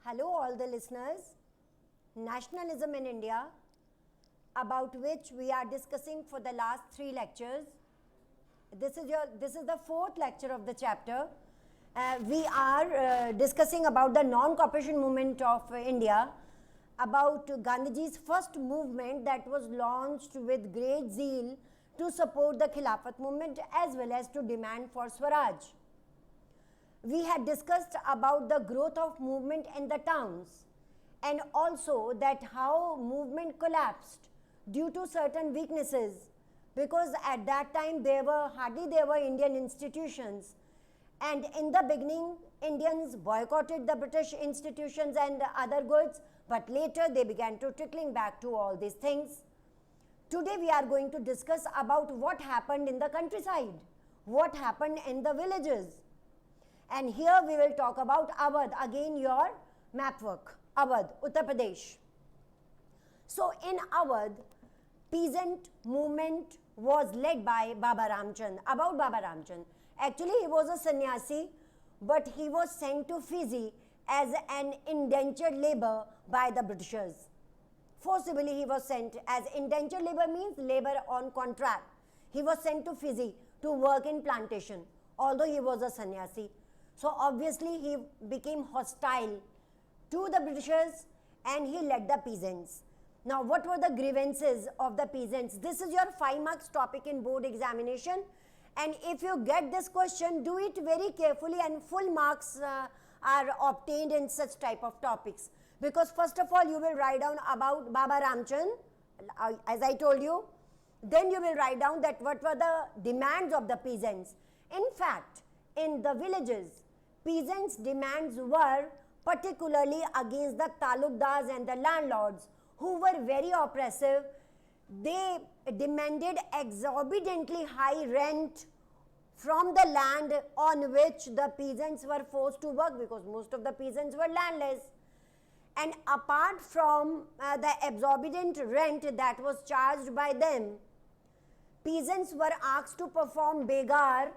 Hello all the listeners. Nationalism in India, about which we are discussing for the last 3 lectures. This is the 4th lecture of the chapter. We are discussing about the non-cooperation movement of India, about Gandhiji's first movement that was launched with great zeal to support the Khilafat movement as well as to demand for Swaraj. We had discussed about the growth of movement in the towns and also that how movement collapsed due to certain weaknesses, because at that time there were Indian institutions, and in the beginning Indians boycotted the British institutions and other goods, but later they began to trickling back to all these things. Today we are going to discuss about what happened in the countryside, what happened in the villages. And here we will talk about Awadh, again your map work, Awadh, Uttar Pradesh. So in Awadh, peasant movement was led by Baba Ramchand. About Baba Ramchand, actually he was a sannyasi, but he was sent to Fiji as an indentured labor by the Britishers. Forcibly he was sent, as indentured labor means labor on contract. He was sent to Fiji to work in plantation, although he was a sannyasi. So obviously he became hostile to the Britishers and he led the peasants. Now what were the grievances of the peasants? This is your 5 marks topic in board examination, and if you get this question, do it very carefully and full marks are obtained in such type of topics. Because first of all you will write down about Baba Ramchand, as I told you. Then you will write down that what were the demands of the peasants. In fact, in the villages, peasants' demands were particularly against the talukdars and the landlords, who were very oppressive. They demanded exorbitantly high rent from the land on which the peasants were forced to work, because most of the peasants were landless. And apart from the exorbitant rent that was charged by them, peasants were asked to perform begar.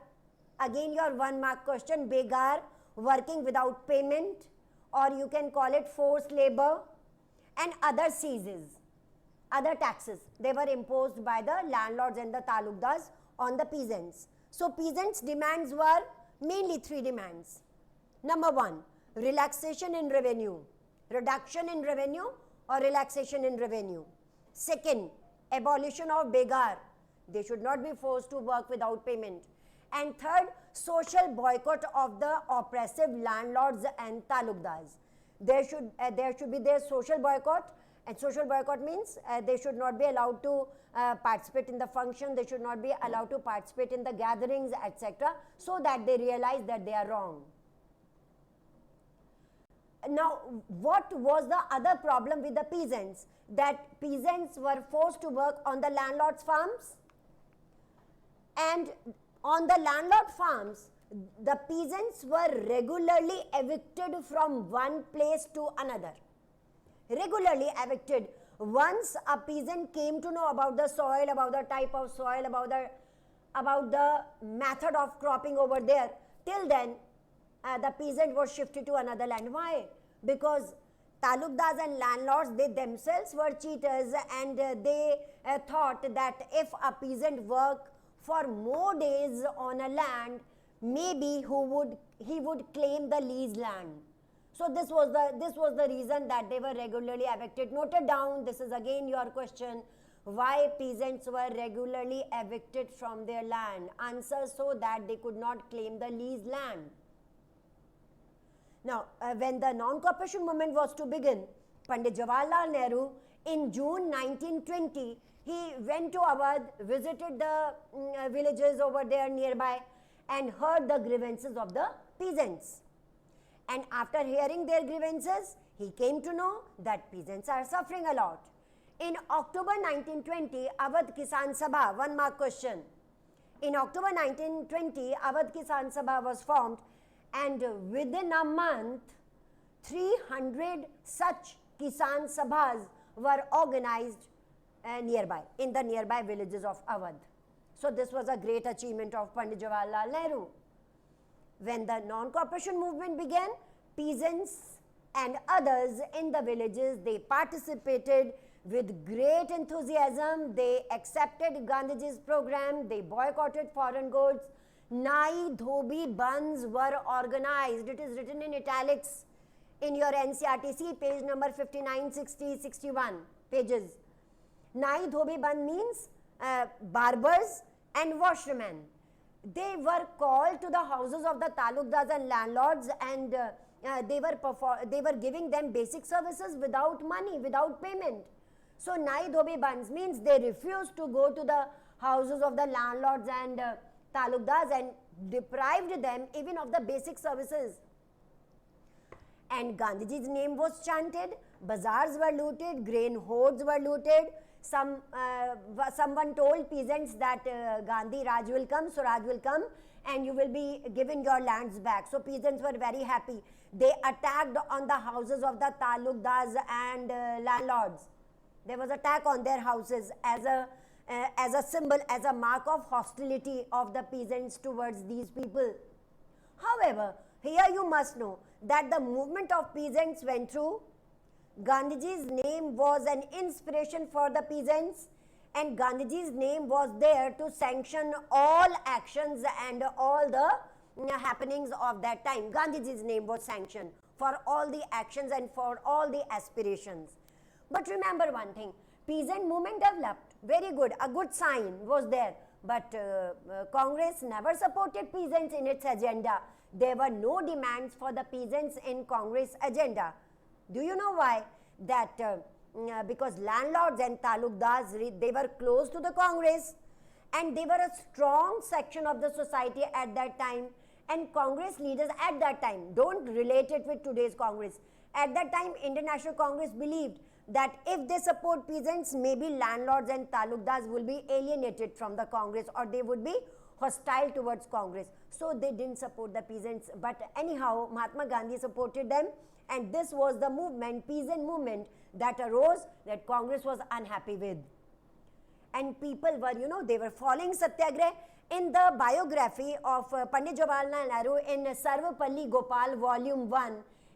Again your 1 mark question, begar, working without payment, or you can call it forced labor, and other seizes, other taxes. They were imposed by the landlords and the talukdars on the peasants. So peasants' demands were mainly 3 demands. Number 1, relaxation in revenue, reduction in revenue or relaxation in revenue. Second, abolition of begar. They should not be forced to work without payment. And third, social boycott of the oppressive landlords and talukdars. There should be their social boycott, and social boycott means they should not be allowed to participate in the function, they should not be allowed to participate in the gatherings, etc., so that they realize that they are wrong. Now, what was the other problem with the peasants? That peasants were forced to work on the landlord's farms, and on the landlord farms, the peasants were regularly evicted from one place to another. Regularly evicted. Once a peasant came to know about the soil, about the type of soil, about the method of cropping over there, till then the peasant was shifted to another land. Why? Because talukdars and landlords, they themselves were cheaters, and they thought that if a peasant worked for more days on a land, maybe he would claim the lease land. So this was the reason that they were regularly evicted. Note it down. This is again your question. Why peasants were regularly evicted from their land? Answer: so that they could not claim the lease land. Now, when the non-cooperation movement was to begin, Pandit Jawaharlal Nehru, in June 1920, he went to Awadh, visited the villages over there nearby, and heard the grievances of the peasants. And after hearing their grievances, he came to know that peasants are suffering a lot. In October 1920, Awadh Kisan Sabha, 1 mark question. In October 1920, Awadh Kisan Sabha was formed, and within a month, 300 such Kisan Sabhas were organized nearby, in the nearby villages of Awadh. So this was a great achievement of Pandit Jawaharlal Nehru. When the non-cooperation movement began, peasants and others in the villages. They participated with great enthusiasm. They accepted Gandhiji's program. They boycotted foreign goods. Nai Dhobi Bands were organized. It is written in italics in your NCRTC, page number 59, 60, 61 pages. Nai Dhobi Band means barbers and washermen. They were called to the houses of the talukdars and landlords, and they were giving them basic services without money, without payment. So Nai Dhobi Bands means they refused to go to the houses of the landlords and talukdars and deprived them even of the basic services. And Gandhiji's name was chanted, bazaars were looted, grain hoards were looted. Someone told peasants that Gandhi Raj will come, Swaraj will come, and you will be given your lands back. So peasants were very happy. They attacked on the houses of the talukdars and landlords. There was attack on their houses as a symbol, as a mark of hostility of the peasants towards these people. However, here you must know that the movement of peasants went through. Gandhiji's name was an inspiration for the peasants, and Gandhiji's name was there to sanction all actions and all the happenings of that time. Gandhiji's name was sanctioned for all the actions and for all the aspirations. But remember one thing, peasant movement developed, very good, a good sign was there, but Congress never supported peasants in its agenda. There were no demands for the peasants in Congress agenda. Do you know why? That because landlords and talukdars, they were close to the Congress, and they were a strong section of the society at that time, and Congress leaders at that time, don't relate it with today's Congress. At that time, Indian National Congress believed that if they support peasants, maybe landlords and talukdars will be alienated from the Congress, or they would be hostile towards Congress. So they didn't support the peasants. But anyhow, Mahatma Gandhi supported them, and this was the movement, peasant movement, that arose that Congress was unhappy with. And people were, they were following Satyagrah. In the biography of Pandit Jawaharlal Nehru in Sarvapalli Gopal, volume 1,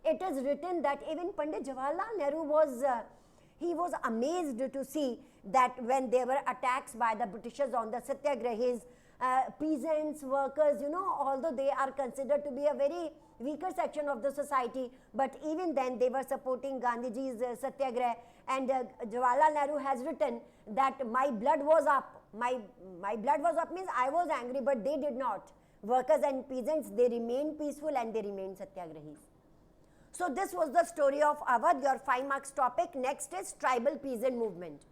it is written that even Pandit Jawaharlal Nehru was he was amazed to see that when there were attacks by the Britishers on the Satyagrahis, peasants, workers, although they are considered to be a very weaker section of the society, but even then they were supporting Gandhiji's Satyagrah. And Jawaharlal Nehru has written that my blood was up. My blood was up means I was angry, but they did not. Workers and peasants, they remained peaceful and they remained Satyagrahis. So this was the story of Awadh, your 5 marks topic. Next is tribal peasant movement.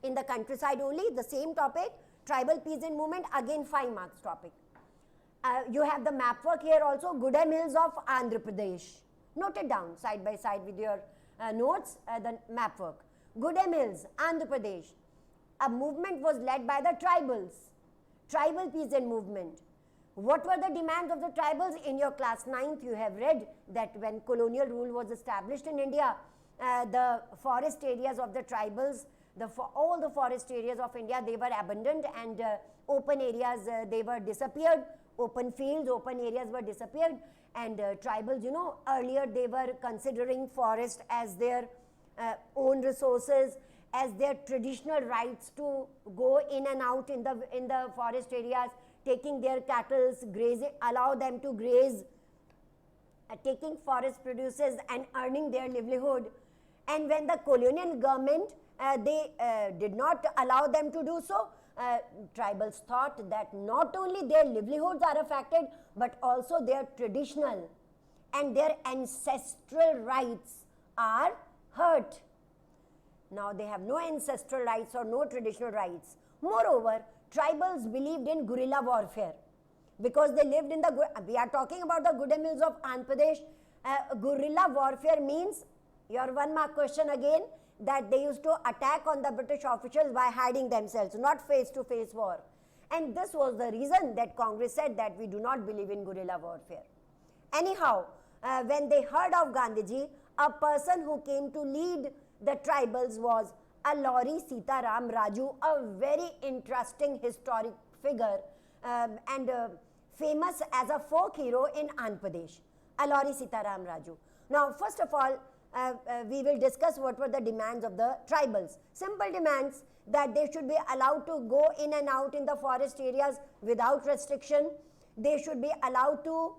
In the countryside only, the same topic, tribal peasant movement, again 5 marks topic. You have the map work here also, Gudem Hills of Andhra Pradesh. Note it down side by side with your notes, the map work. Gudem Hills, Andhra Pradesh. A movement was led by the tribals, tribal peasant movement. What were the demands of the tribals? In your class 9th, you have read that when colonial rule was established in India, the forest areas of the tribals, all the forest areas of India, they were abandoned, and open areas, they were disappeared. Open fields, open areas were disappeared, and tribals, earlier they were considering forest as their own resources, as their traditional rights to go in and out in the forest areas, taking their cattle, grazing, allow them to graze, taking forest produces and earning their livelihood. And when the colonial government, they did not allow them to do so, tribals thought that not only their livelihoods are affected, but also their traditional and their ancestral rights are hurt. Now they have no ancestral rights or no traditional rights. Moreover, tribals believed in guerrilla warfare because they lived in we are talking about the Gudem Hills of Andhra Pradesh. Guerrilla warfare means, your 1 mark question again, that they used to attack on the British officials by hiding themselves, not face-to-face war. And this was the reason that Congress said that we do not believe in guerrilla warfare. Anyhow, when they heard of Gandhiji, a person who came to lead the tribals was Alluri Sitaram Raju, a very interesting historic figure and famous as a folk hero in Andhra Pradesh. Alluri Sitaram Raju. Now, first of all, we will discuss what were the demands of the tribals. Simple demands that they should be allowed to go in and out in the forest areas without restriction. They should be allowed to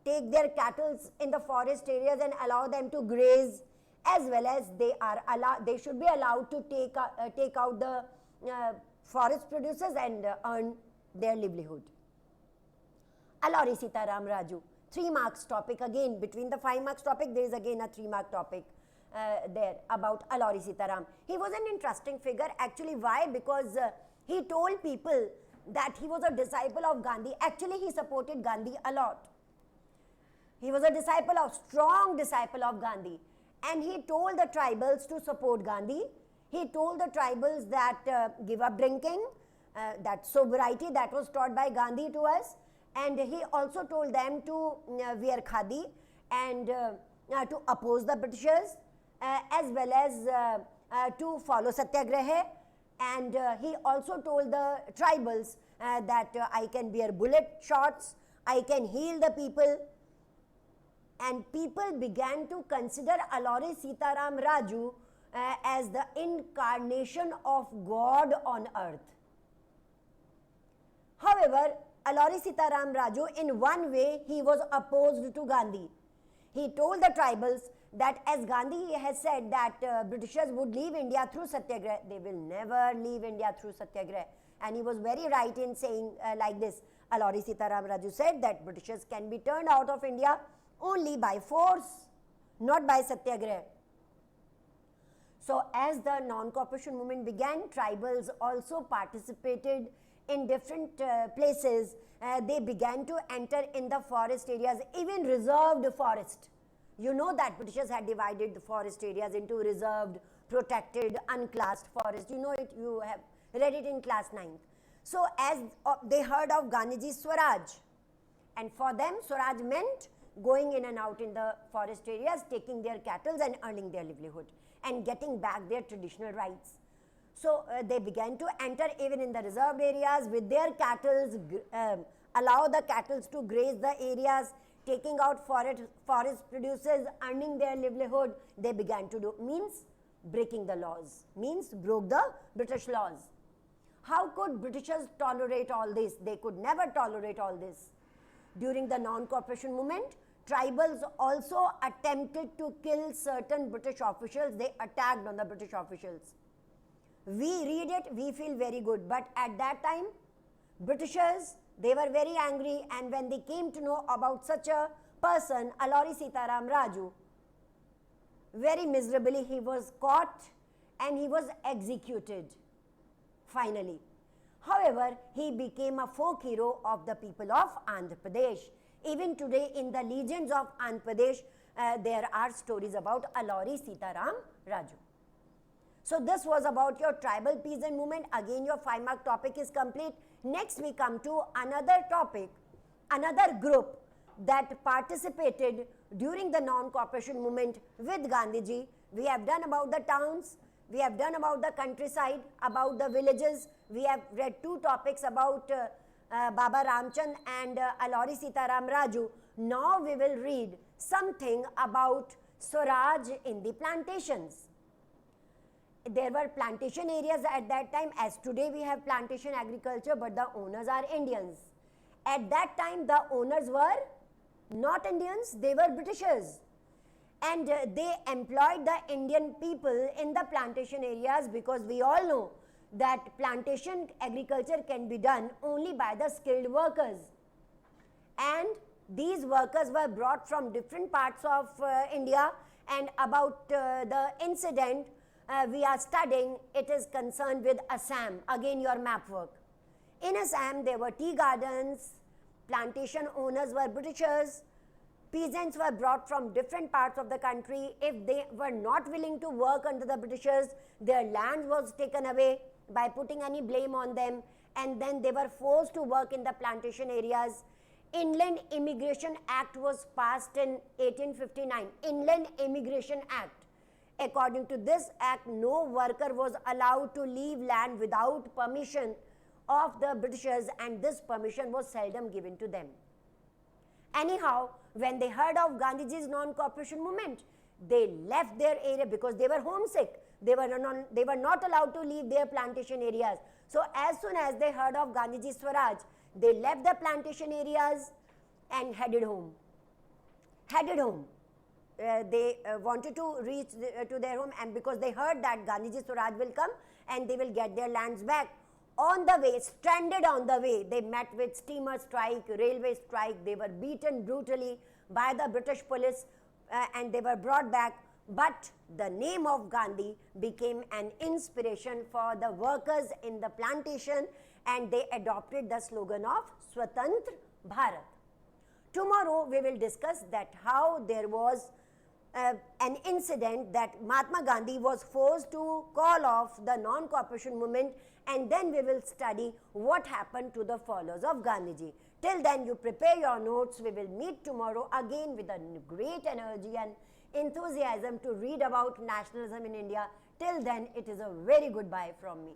take their cattle in the forest areas and allow them to graze, as well as they should be allowed to take out the forest produces and earn their livelihood. Alori Sitaram Raju, 3 marks topic again. Between the 5 marks topic, there is again a 3 mark topic there about Alori Sitaram. He was an interesting figure actually. Why? Because he told people that he was a disciple of Gandhi. Actually, he supported Gandhi a lot. He was a strong disciple of Gandhi. And he told the tribals to support Gandhi. He told the tribals that give up drinking, that sobriety that was taught by Gandhi to us. And he also told them to wear khadi and to oppose the Britishers, as well as to follow satyagraha. And he also told the tribals that I can bear bullet shots, I can heal the people. And people began to consider Alori Sitaram Raju as the incarnation of God on earth. However, Alori Sitaram Raju, in one way, he was opposed to Gandhi. He told the tribals that as Gandhi has said that Britishers would leave India through satyagraha, they will never leave India through satyagraha. And he was very right in saying like this. Alori Sitaram Raju said that Britishers can be turned out of India only by force, not by satyagraha. So as the non-cooperation movement began, tribals also participated in different places. They began to enter in the forest areas, even reserved forest. You know that Britishers had divided the forest areas into reserved, protected, unclassed forest. You know it, you have read it in class 9th. So as they heard of Gandhiji's Swaraj, and for them Swaraj meant going in and out in the forest areas, taking their cattle and earning their livelihood and getting back their traditional rights. So they began to enter even in the reserved areas with their cattle, allow the cattle to graze the areas, taking out forest produces, earning their livelihood. They began to do, means breaking the laws, means broke the British laws. How could Britishers tolerate all this? They could never tolerate all this. During the non-cooperation movement, tribals also attempted to kill certain British officials. They attacked on the British officials. We read it, we feel very good, but at that time, Britishers, they were very angry, and when they came to know about such a person, Alori Sitaram Raju, very miserably he was caught and he was executed finally. However, he became a folk hero of the people of Andhra Pradesh. Even today in the legends of Andhra Pradesh, there are stories about Alori Sitaram Raju. So this was about your tribal peasant movement. Again, your 5 mark topic is complete. Next we come to another topic, another group that participated during the non-cooperation movement with Gandhiji. We have done about the towns, we have done about the countryside, about the villages. We have read 2 topics about Baba Ramchand and Alori Sitaram Raju. Now we will read something about Swaraj in the plantations. There were plantation areas at that time, as today we have plantation agriculture, but the owners are Indians. At that time, the owners were not Indians, they were Britishers. And they employed the Indian people in the plantation areas, because we all know that plantation agriculture can be done only by the skilled workers. And these workers were brought from different parts of India, and about the incident we are studying, it is concerned with Assam. Again, your map work. In Assam, there were tea gardens, plantation owners were Britishers, peasants were brought from different parts of the country. If they were not willing to work under the Britishers, their land was taken away by putting any blame on them, and then they were forced to work in the plantation areas. Inland Immigration Act was passed in 1859. Inland Immigration Act. According to this act, no worker was allowed to leave land without permission of the Britishers, and this permission was seldom given to them. Anyhow, when they heard of Gandhiji's non-cooperation movement, they left their area because they were homesick. They were not allowed to leave their plantation areas. So as soon as they heard of Gandhiji's Swaraj, they left the plantation areas and headed home. They wanted to reach to their home, and because they heard that Gandhiji's Swaraj will come and they will get their lands back. On the way, stranded on the way, they met with steamer strike, railway strike. They were beaten brutally by the British police and they were brought back. But the name of Gandhi became an inspiration for the workers in the plantation, and they adopted the slogan of Swatantra Bharat. Tomorrow we will discuss that how there was an incident that Mahatma Gandhi was forced to call off the non-cooperation movement, and then we will study what happened to the followers of Gandhiji. Till then, you prepare your notes. We will meet tomorrow again with a great energy and enthusiasm to read about nationalism in India. Till then, it is a very goodbye from me.